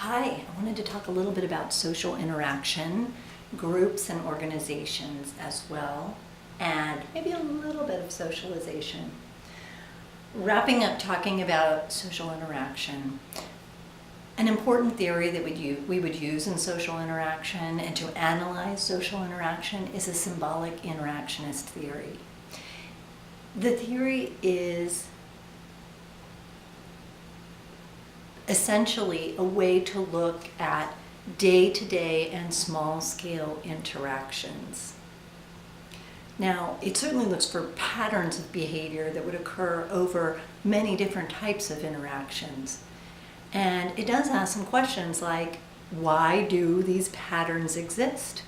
Hi, I wanted to talk a little bit about social interaction, groups and organizations as well, and maybe a little bit of socialization. Wrapping up talking about social interaction, an important theory that we would use in social interaction and to analyze social interaction is a symbolic interactionist theory. The theory is essentially a way to look at day-to-day and small-scale interactions. Now, it certainly looks for patterns of behavior that would occur over many different types of interactions. And it does ask some questions like, why do these patterns exist?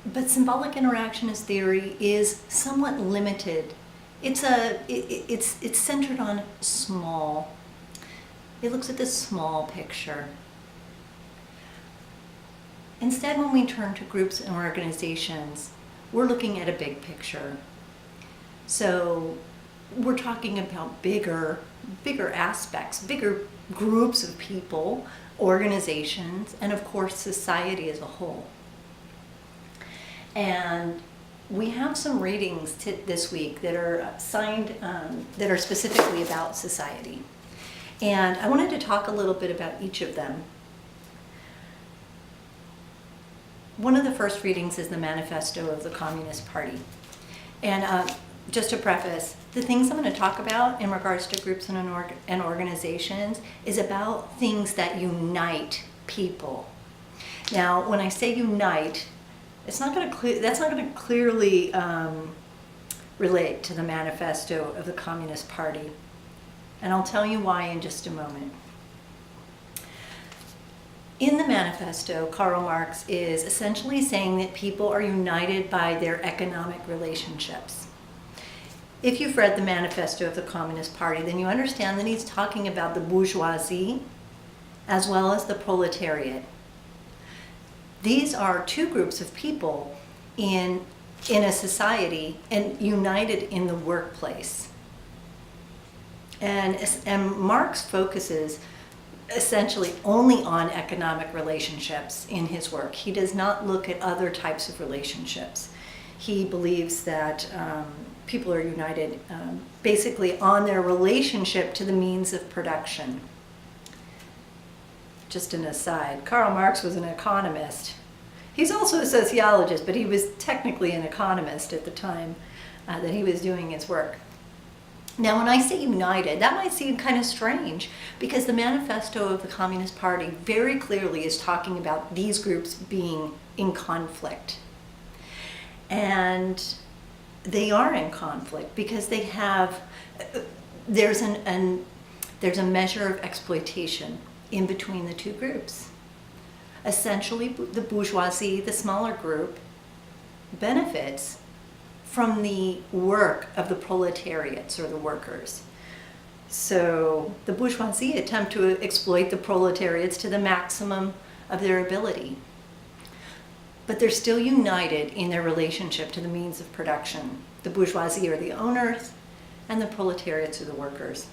But symbolic interactionist theory is somewhat limited. It's centered on small. It looks at the small picture. Instead, when we turn to groups and organizations, we're looking at a big picture. So we're talking about bigger aspects, bigger groups of people, organizations, and of course society as a whole. And we have some readings this week that are that are specifically about society. And I wanted to talk a little bit about each of them. One of the first readings is the Manifesto of the Communist Party. And just to preface, the things I'm going to talk about in regards to groups and organizations is about things that unite people. Now, when I say unite, that's not going to clearly relate to the Manifesto of the Communist Party. And I'll tell you why in just a moment. In the manifesto, Karl Marx is essentially saying that people are united by their economic relationships. If you've read the Manifesto of the Communist Party, then you understand that he's talking about the bourgeoisie as well as the proletariat. These are two groups of people in a society and united in the workplace. And Marx focuses essentially only on economic relationships in his work. He does not look at other types of relationships. He believes that people are united basically on their relationship to the means of production. Just an aside, Karl Marx was an economist. He's also a sociologist, but he was technically an economist at the time that he was doing his work. Now, when I say united, that might seem kind of strange because the Manifesto of the Communist Party very clearly is talking about these groups being in conflict. And they are in conflict because they have, there's a measure of exploitation in between the two groups. Essentially, the bourgeoisie, the smaller group, benefits from the work of the proletariats or the workers. So the bourgeoisie attempt to exploit the proletariats to the maximum of their ability. But they're still united in their relationship to the means of production. The bourgeoisie are the owners and the proletariats are the workers.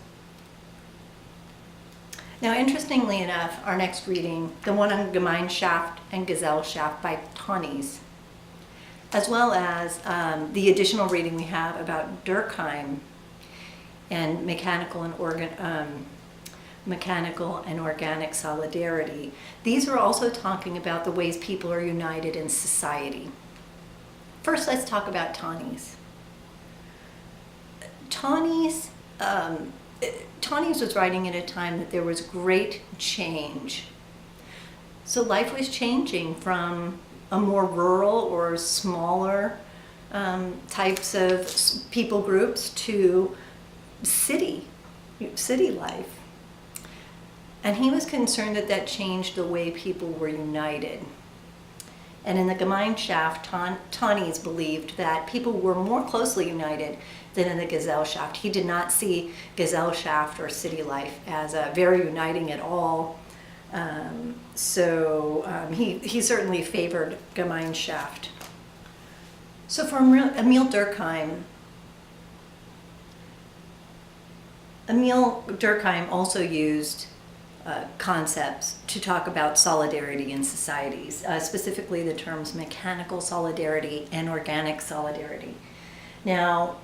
Now, interestingly enough, our next reading, the one on Gemeinschaft and Gesellschaft by Tönnies, as well as the additional reading we have about Durkheim and mechanical and organic solidarity. These are also talking about the ways people are united in society. First, let's talk about Tönnies. Tönnies was writing at a time that there was great change. So life was changing from a more rural or smaller types of people groups to city life. And he was concerned that that changed the way people were united. And in the Gemeinschaft, Tönnies believed that people were more closely united than in the Gesellschaft. He did not see Gesellschaft or city life as very uniting at all. He certainly favored Gemeinschaft. So for Emil Durkheim, Emil Durkheim also used concepts to talk about solidarity in societies, specifically the terms mechanical solidarity and organic solidarity. Now,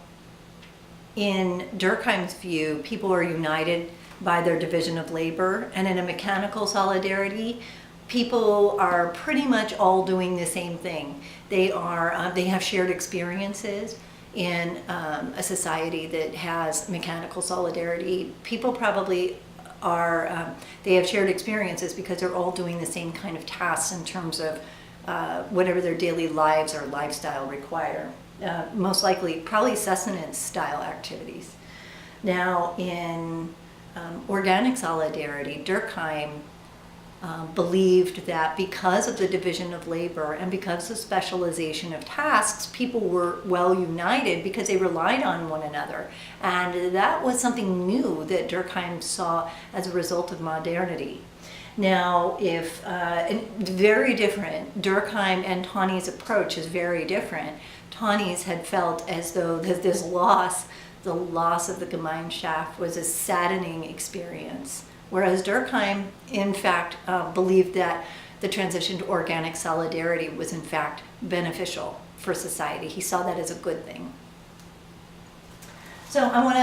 in Durkheim's view, people are united by their division of labor, and in a mechanical solidarity, people are pretty much all doing the same thing. They have shared experiences. In a society that has mechanical solidarity, people probably they have shared experiences because they're all doing the same kind of tasks in terms of whatever their daily lives or lifestyle require. Most likely, probably sustenance style activities. Now, in organic solidarity, Durkheim believed that because of the division of labor and because of specialization of tasks, people were well united because they relied on one another. And that was something new that Durkheim saw as a result of modernity. Now, very different, Durkheim and Tauny's approach is very different. Tauny's had felt as though this loss, the loss of the Gemeinschaft, was a saddening experience. Whereas Durkheim, in fact, believed that the transition to organic solidarity was in fact beneficial for society. He saw that as a good thing. So I want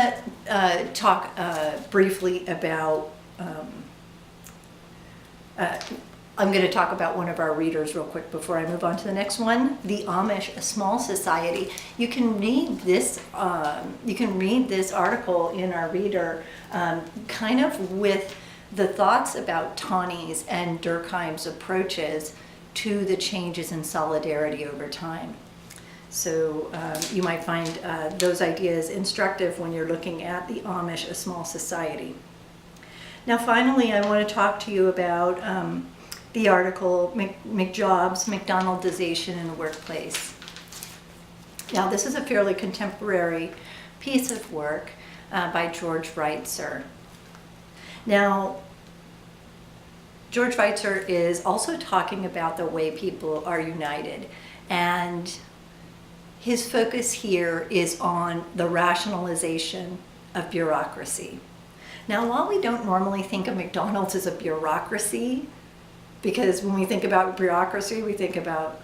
to talk briefly about, I'm going to talk about one of our readers real quick before I move on to the next one, The Amish, A Small Society. You can read this article in our reader kind of with the thoughts about Tauny's and Durkheim's approaches to the changes in solidarity over time. So you might find those ideas instructive when you're looking at The Amish, A Small Society. Now finally, I want to talk to you about the article, McJobs, McDonaldization in the Workplace. Now this is a fairly contemporary piece of work by George Reitzer. Now, George Reitzer is also talking about the way people are united, and his focus here is on the rationalization of bureaucracy. Now, while we don't normally think of McDonald's as a bureaucracy, because when we think about bureaucracy, we think about,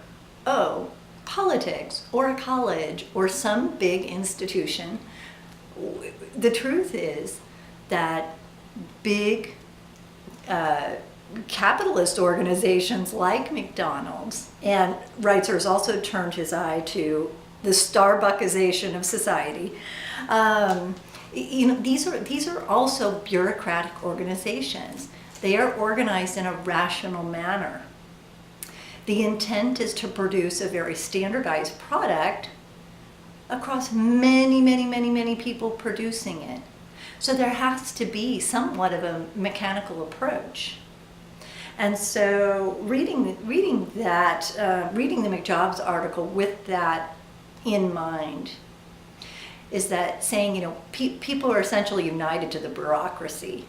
politics or a college or some big institution, the truth is that big capitalist organizations like McDonald's, and Reitzer's also turned his eye to the Starbuckization of society. These are also bureaucratic organizations. They are organized in a rational manner. The intent is to produce a very standardized product across many people producing it. So there has to be somewhat of a mechanical approach. And so reading the McJobs article with that in mind is that saying, people are essentially united to the bureaucracy.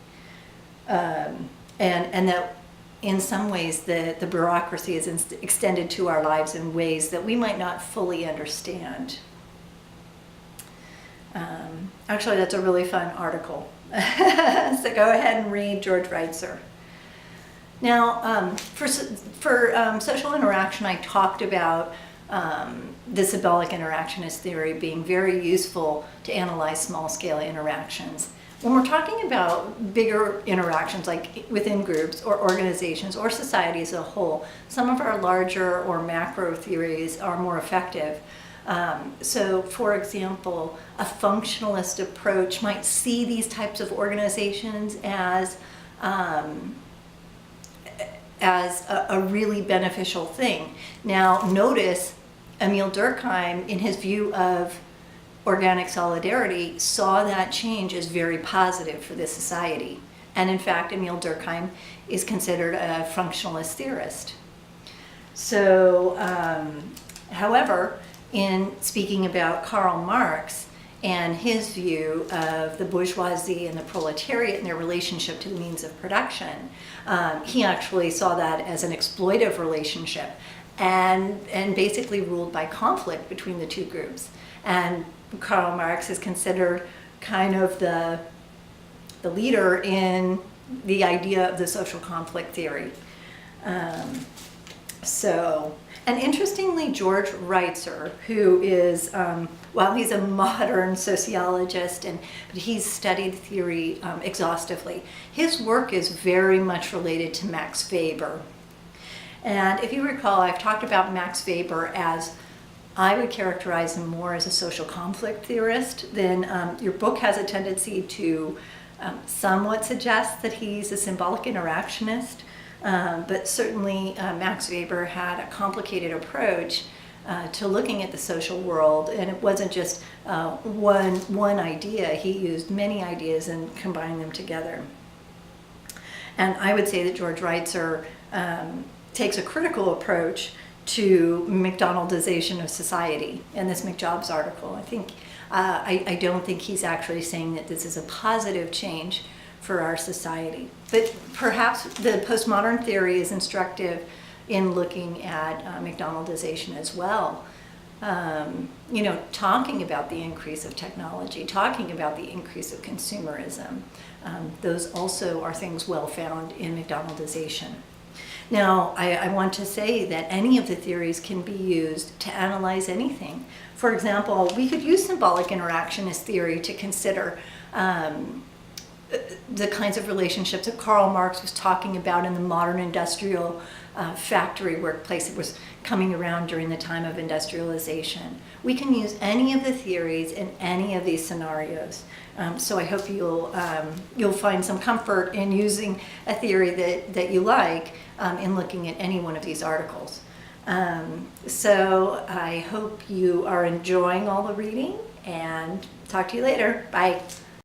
And that in some ways the bureaucracy is extended to our lives in ways that we might not fully understand. Actually, that's a really fun article. So go ahead and read George Reitzer. Now, for social interaction, I talked about the symbolic interactionist theory being very useful to analyze small-scale interactions. When we're talking about bigger interactions, like within groups or organizations or society as a whole, some of our larger or macro theories are more effective. So, for example, a functionalist approach might see these types of organizations as a really beneficial thing. Now, notice Emile Durkheim, in his view of organic solidarity, saw that change as very positive for this society. And in fact, Emile Durkheim is considered a functionalist theorist. So, however, in speaking about Karl Marx and his view of the bourgeoisie and the proletariat and their relationship to the means of production, he actually saw that as an exploitive relationship and basically ruled by conflict between the two groups. And Karl Marx is considered kind of the leader in the idea of the social conflict theory. And interestingly, George Reitzer, who is, well, he's a modern sociologist, but he's studied theory exhaustively. His work is very much related to Max Weber. And if you recall, I've talked about Max Weber as, I would characterize him more as a social conflict theorist. Then your book has a tendency to somewhat suggest that he's a symbolic interactionist. But certainly Max Weber had a complicated approach to looking at the social world, and it wasn't just one idea. He used many ideas and combined them together. And I would say that George Reitzer takes a critical approach to McDonaldization of society in this McJobs article. I don't think he's actually saying that this is a positive change for our society. But perhaps the postmodern theory is instructive in looking at McDonaldization as well. Talking about the increase of technology, talking about the increase of consumerism. Those also are things well found in McDonaldization. Now, I want to say that any of the theories can be used to analyze anything. For example, we could use symbolic interactionist theory to consider the kinds of relationships that Karl Marx was talking about in the modern industrial factory workplace that was coming around during the time of industrialization. We can use any of the theories in any of these scenarios. So I hope you'll find some comfort in using a theory that you like in looking at any one of these articles. So I hope you are enjoying all the reading, and talk to you later. Bye.